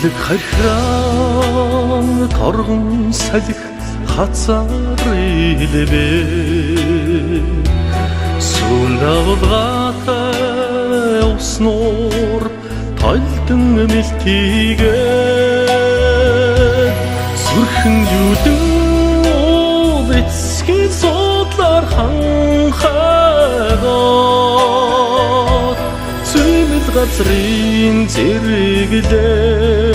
Үлэг харьяан торгон салхи хацаар илбэ сүндавгатай уснуур тайлдан мэлтийгээ сүрхэн юудэн эцгийн судлаар ханхайгаад зүймэл газрын зэрэглээ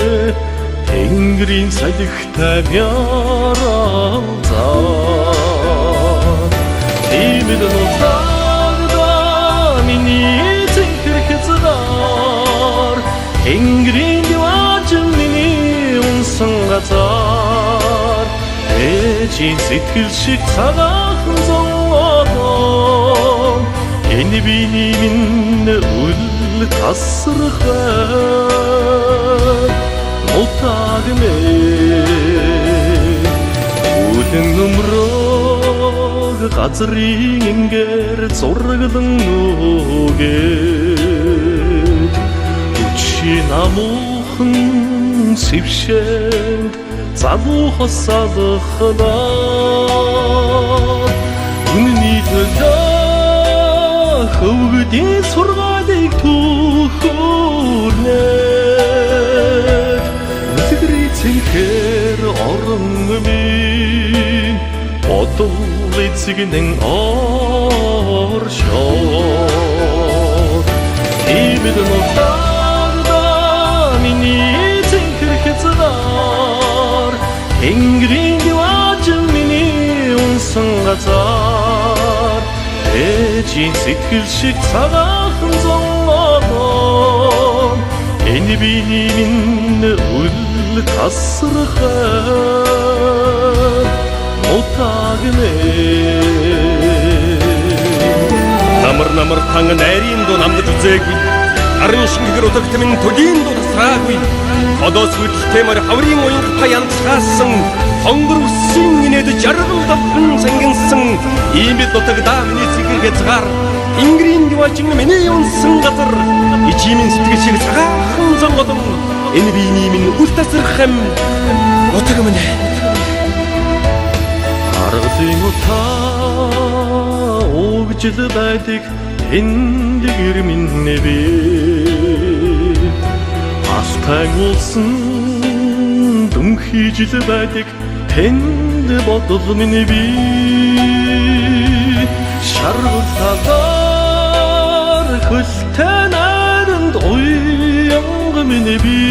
Тэнгэрийн салхитай мяранзаа Тиймэл нутагда миний эзэнхэр хязгаар Тэнгэрийн diwaajin миний унсан газар Ээжийн сэтгэл шиг цагаахан зовоодоо Энэ биний минь үл тасрах бай Утагмэ Үлэн нөмрөг газрын ингээр зурглан нүгээд Үчи намуухан сэвшэнд залуу хосалхлаа Үнний төлөө хөвгдийн сургаалыг түүхүүлнэ Цэнхэр орон минь бодол эцэгнэн оршоо Тиймэл нутагда миний цэнхэр хязгаар Тэнгэрийн diwaajin миний унсан газар Ээжийн сэтгэл шиг цагаахан зовоодоо Энэ биний минь үл тасрах утагмэ Намар танг найрын дуу намдаж үзээгүй Арын шингээр утагтмын төлийн дуу тасраагүй Одоос хөдөлтэмөр хаврын уянг паянцгаасан Хонгор үссэн инээд жаргал давхан сангинсан Иймэд утагдаа миний цэгэр хязгаар Тэнгэрийн diwaajin миний унсан газар Ичимийн сэтгэл шиг цагаахан зовоодон Энэ биний минь үл тасрах юм утагмэ Аргалын утаа угжил байдаг Тэнгэр минь би Алтай улсан дүнхий жил байдаг Тэнд бодол минь би Шаргалтаар хөлтэй найранд уянг минь би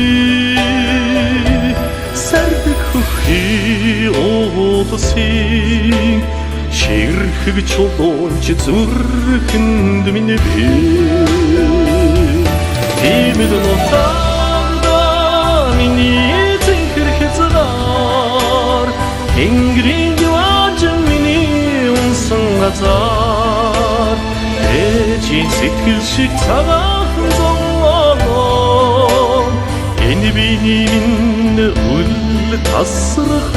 Сардаг хөхий уулсын Ширхэг чулуунч зүрхэнд минь би Тиймэл нутагда миний цэнхэр хязгаар Тэнгэрийн diwaajin миний унсан газар Ээжийн сэтгэл шиг цагаахан зовоодоо Энэ биний минь үл тасрах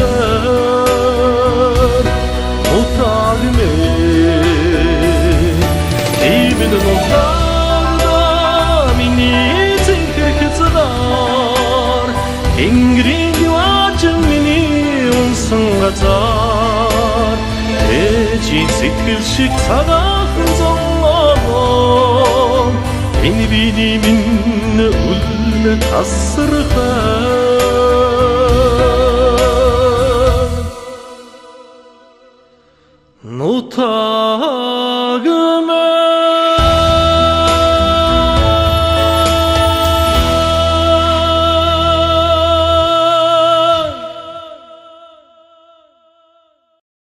утагмэ Тиймэл нутагда миний цэнхэр хязгаар Тэнгэрийн diwaajin миний унсан газар Ээжийн сэтгэл шиг цагаахан зовоодоо Энэ биний минь үл тасрах утагмэ